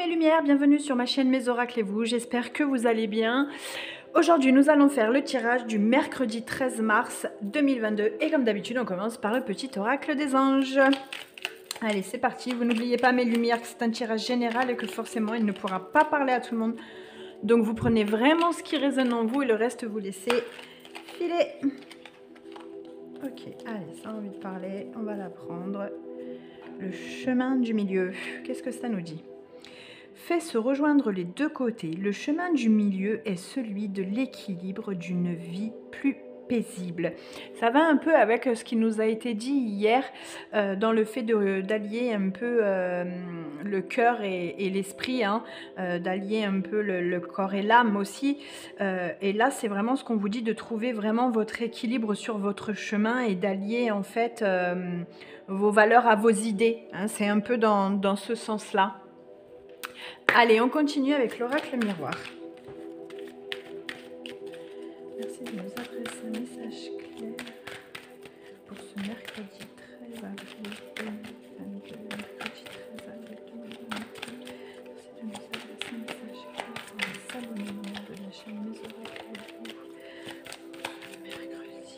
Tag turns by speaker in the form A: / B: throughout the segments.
A: mes lumières, bienvenue sur ma chaîne Mes Oracles et vous, j'espère que vous allez bien. Aujourd'hui nous allons faire le tirage du mercredi 13 mars 2022 et comme d'habitude on commence par le petit oracle des anges. Allez c'est parti, vous n'oubliez pas mes lumières que c'est un tirage général et que forcément il ne pourra pas parler à tout le monde. Donc vous prenez vraiment ce qui résonne en vous et le reste vous laissez filer. Ok, allez ça a envie de parler, on va la prendre. Le chemin du milieu, qu'est-ce que ça nous dit? Fait se rejoindre les deux côtés. Le chemin du milieu est celui de l'équilibre d'une vie plus paisible. Ça va un peu avec ce qui nous a été dit hier dans le fait d'allier un peu le cœur et l'esprit, hein, d'allier un peu le corps et l'âme aussi. Et là, c'est vraiment ce qu'on vous dit, de trouver vraiment votre équilibre sur votre chemin et d'allier en fait vos valeurs à vos idées. Hein, c'est un peu dans ce sens-là. Allez, on continue avec l'oracle miroir. Merci de nous adresser un message clair pour ce mercredi 13 avril 2022. Mercredi 13 avril 2022. Merci de nous adresser un message clair pour le salon de la chaîne Mes Oracles et vous. Mercredi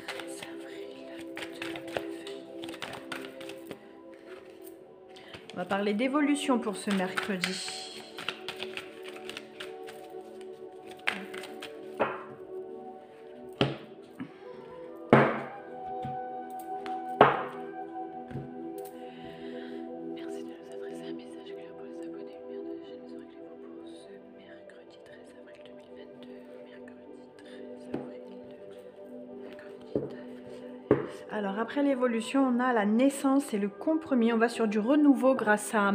A: 13 avril 2022. On va parler d'évolution pour ce mercredi. Merci de nous adresser un message clair pour les abonnés lumière de la chaîne Mes Oracles et vous pour ce mercredi 13 avril 2022. Mercredi 13 avril. Mercredi 13. Alors après l'évolution, on a la naissance et le compromis. On va sur du renouveau grâce à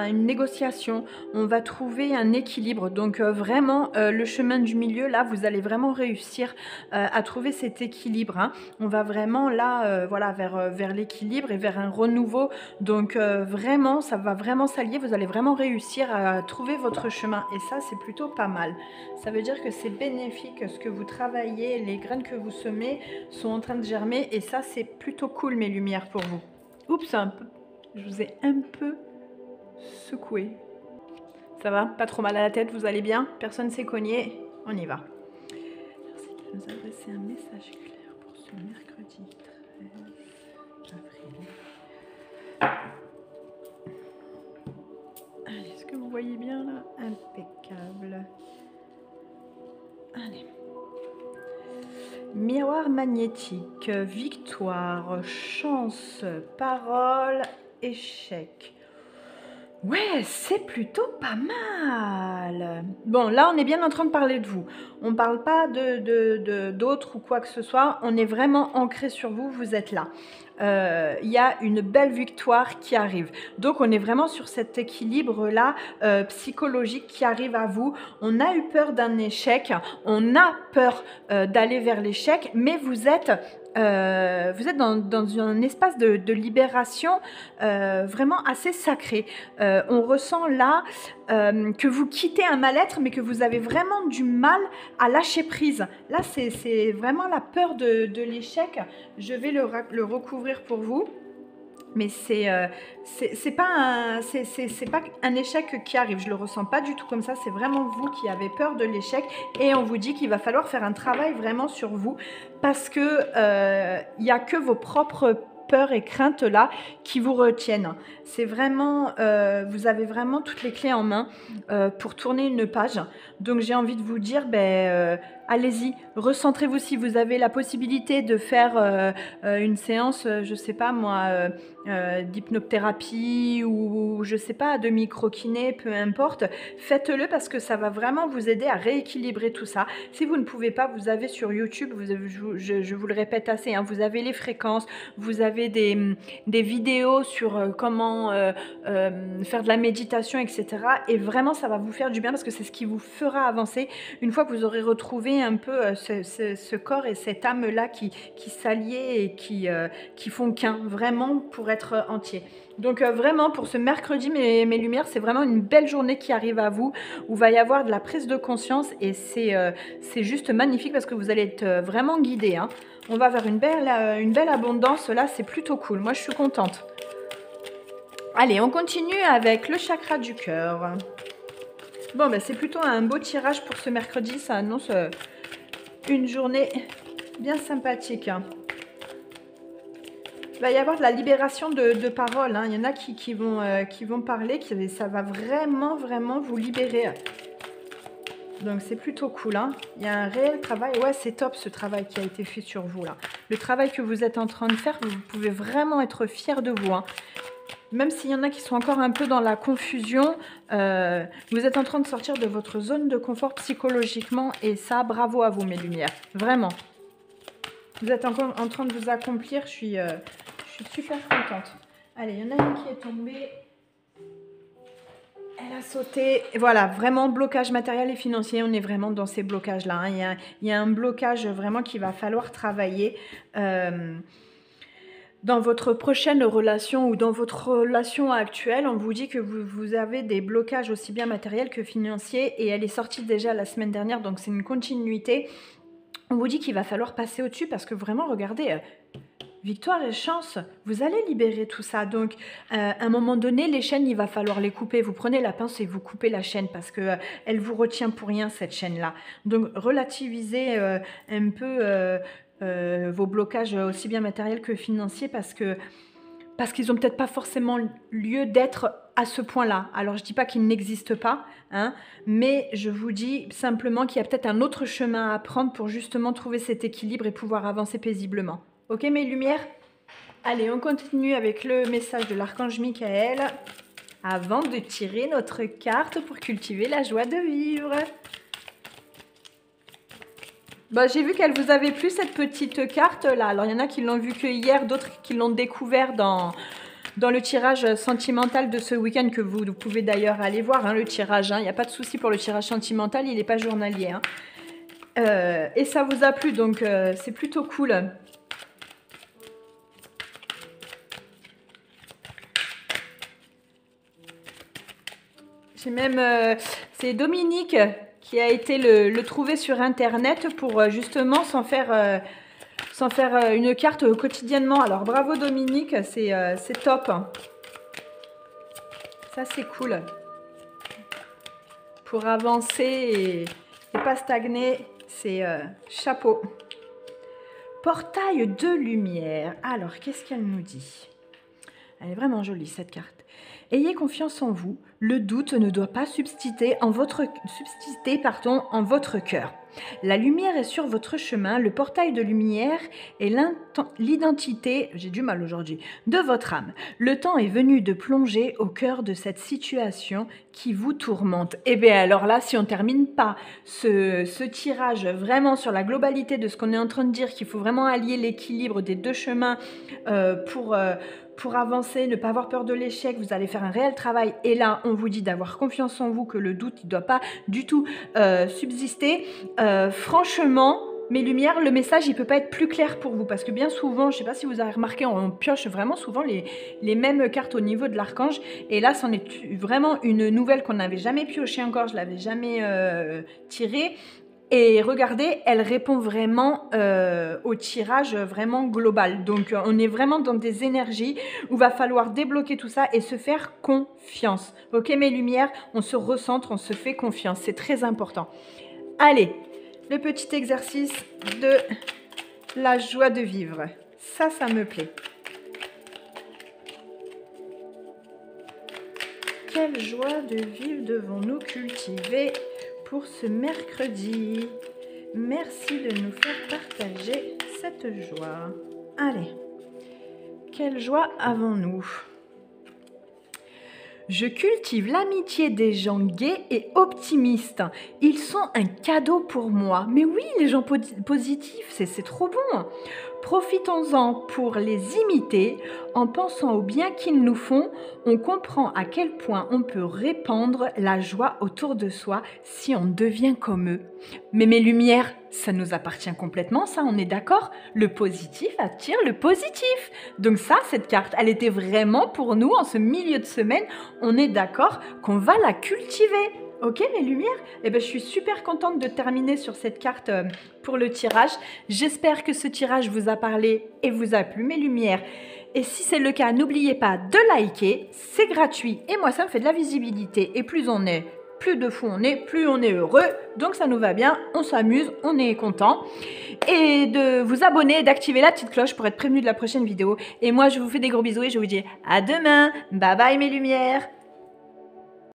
A: une négociation. On va trouver un équilibre. Donc vraiment, le chemin du milieu, là, vous allez vraiment réussir à trouver cet équilibre. Hein. On va vraiment là, voilà, vers l'équilibre et vers un renouveau. Donc vraiment, ça va vraiment s'allier. Vous allez vraiment réussir à trouver votre chemin. Et ça, c'est plutôt pas mal. Ça veut dire que c'est bénéfique. Ce que vous travaillez, les graines que vous semez sont en train de germer. Et ça, c'est plutôt cool, mes lumières, pour vous. Oups, je vous ai un peu secoué. Ça va? Pas trop mal à la tête, vous allez bien? Personne s'est cogné? On y va. Merci de nous adresser un message clair pour ce mercredi 13 avril. Allez, est-ce que vous voyez bien là? Impeccable. Allez. Miroir magnétique, victoire, chance, parole, échec. Ouais, c'est plutôt pas mal. Bon, là, on est bien en train de parler de vous. On ne parle pas d'autres ou quoi que ce soit. On est vraiment ancré sur vous, vous êtes là. Il y a une belle victoire qui arrive. Donc, on est vraiment sur cet équilibre-là psychologique qui arrive à vous. On a eu peur d'un échec. On a peur d'aller vers l'échec, mais vous êtes dans un espace de libération vraiment assez sacré. On ressent là que vous quittez un mal-être, mais que vous avez vraiment du mal à lâcher prise. Là, c'est vraiment la peur de l'échec. Je vais le recouvrir pour vous. Mais c'est pas un échec qui arrive, je le ressens pas du tout comme ça, c'est vraiment vous qui avez peur de l'échec et on vous dit qu'il va falloir faire un travail vraiment sur vous parce que il n'y a que vos propres peurs et craintes là qui vous retiennent. C'est vraiment, vous avez vraiment toutes les clés en main pour tourner une page. Donc j'ai envie de vous dire, allez-y, recentrez-vous si vous avez la possibilité de faire une séance, je sais pas moi, d'hypnothérapie ou je sais pas, de micro-kiné, peu importe. Faites-le parce que ça va vraiment vous aider à rééquilibrer tout ça. Si vous ne pouvez pas, vous avez sur YouTube, je vous le répète assez, hein, vous avez les fréquences, vous avez des vidéos sur comment faire de la méditation, etc. Et vraiment, ça va vous faire du bien parce que c'est ce qui vous fera avancer une fois que vous aurez retrouvé un peu ce corps et cette âme-là qui s'allient et qui font qu'un, vraiment pour être entier. Donc vraiment, pour ce mercredi, mes lumières, c'est vraiment une belle journée qui arrive à vous, où il va y avoir de la prise de conscience et c'est juste magnifique parce que vous allez être vraiment guidés. Hein. On va vers une belle abondance, là, c'est plutôt cool. Moi, je suis contente. Allez, on continue avec le chakra du cœur. Bon, ben, c'est plutôt un beau tirage pour ce mercredi. Ça annonce une journée bien sympathique. Il va y avoir de la libération de paroles. Il y en a qui vont parler. Ça va vraiment, vraiment vous libérer. Donc, c'est plutôt cool. Il y a un réel travail. Ouais, c'est top ce travail qui a été fait sur vous, là. Le travail que vous êtes en train de faire, vous pouvez vraiment être fiers de vous. Même s'il y en a qui sont encore un peu dans la confusion, vous êtes en train de sortir de votre zone de confort psychologiquement. Et ça, bravo à vous, mes lumières. Vraiment. Vous êtes encore en train de vous accomplir. Je suis super contente. Allez, il y en a une qui est tombée. Elle a sauté. Et voilà, vraiment blocage matériel et financier. On est vraiment dans ces blocages-là. Il y a un blocage vraiment qu'il va falloir travailler. Dans votre prochaine relation ou dans votre relation actuelle, on vous dit que vous avez des blocages aussi bien matériels que financiers et elle est sortie déjà la semaine dernière, donc c'est une continuité. On vous dit qu'il va falloir passer au-dessus parce que vraiment, regardez, victoire et chance, vous allez libérer tout ça. Donc, à un moment donné, les chaînes, il va falloir les couper. Vous prenez la pince et vous coupez la chaîne parce que elle vous retient pour rien, cette chaîne-là. Donc, relativisez un peu... vos blocages aussi bien matériels que financiers parce qu'ils n'ont peut-être pas forcément lieu d'être à ce point-là. Alors, je ne dis pas qu'ils n'existent pas, mais je vous dis simplement qu'il y a peut-être un autre chemin à prendre pour justement trouver cet équilibre et pouvoir avancer paisiblement. Ok, mes lumières? Allez, on continue avec le message de l'archange Michael avant de tirer notre carte pour cultiver la joie de vivre. Bah, j'ai vu qu'elle vous avait plu cette petite carte là. Alors il y en a qui l'ont vue que hier, d'autres qui l'ont découvert dans le tirage sentimental de ce week-end que vous pouvez d'ailleurs aller voir le tirage. Il n'y a pas de souci pour le tirage sentimental, il n'est pas journalier. Et ça vous a plu, donc c'est plutôt cool. J'ai même... c'est Dominique qui a été le trouver sur internet pour justement s'en faire une carte quotidiennement. Alors bravo Dominique, c'est top. Ça c'est cool. Pour avancer et pas stagner, c'est chapeau. Portail de lumière. Alors qu'est-ce qu'elle nous dit? Elle est vraiment jolie cette carte. Ayez confiance en vous, le doute ne doit pas subsister en votre cœur. La lumière est sur votre chemin, le portail de lumière est l'identité, j'ai du mal aujourd'hui, de votre âme. Le temps est venu de plonger au cœur de cette situation qui vous tourmente. Et bien alors là, si on ne termine pas ce tirage vraiment sur la globalité de ce qu'on est en train de dire, qu'il faut vraiment allier l'équilibre des deux chemins pour avancer, ne pas avoir peur de l'échec, vous allez faire un réel travail. Et là, on vous dit d'avoir confiance en vous, que le doute ne doit pas du tout subsister. Franchement, mes lumières, le message, il ne peut pas être plus clair pour vous. Parce que bien souvent, je ne sais pas si vous avez remarqué, on pioche vraiment souvent les mêmes cartes au niveau de l'archange. Et là, c'en est vraiment une nouvelle qu'on n'avait jamais piochée encore, je ne l'avais jamais tirée. Et regardez, elle répond vraiment au tirage vraiment global. Donc, on est vraiment dans des énergies où il va falloir débloquer tout ça et se faire confiance. Ok, mes lumières, on se recentre, on se fait confiance. C'est très important. Allez, le petit exercice de la joie de vivre. Ça me plaît. Quelle joie de vivre devons-nous cultiver pour ce mercredi? Merci de nous faire partager cette joie. Allez, quelle joie avons-nous? Je cultive l'amitié des gens gais et optimistes. Ils sont un cadeau pour moi. Mais oui, les gens positifs, c'est trop bon. Profitons-en pour les imiter. En pensant au bien qu'ils nous font, on comprend à quel point on peut répandre la joie autour de soi si on devient comme eux. Mais mes lumières, ça nous appartient complètement, ça, on est d'accord? Le positif attire le positif. Donc ça, cette carte, elle était vraiment pour nous en ce milieu de semaine. On est d'accord qu'on va la cultiver. Ok mes lumières, eh ben, je suis super contente de terminer sur cette carte pour le tirage. J'espère que ce tirage vous a parlé et vous a plu mes lumières. Et si c'est le cas, n'oubliez pas de liker, c'est gratuit et moi ça me fait de la visibilité. Et plus on est, plus de fous on est, plus on est heureux. Donc ça nous va bien, on s'amuse, on est content. Et de vous abonner, d'activer la petite cloche pour être prévenu de la prochaine vidéo. Et moi je vous fais des gros bisous et je vous dis à demain. Bye bye mes lumières.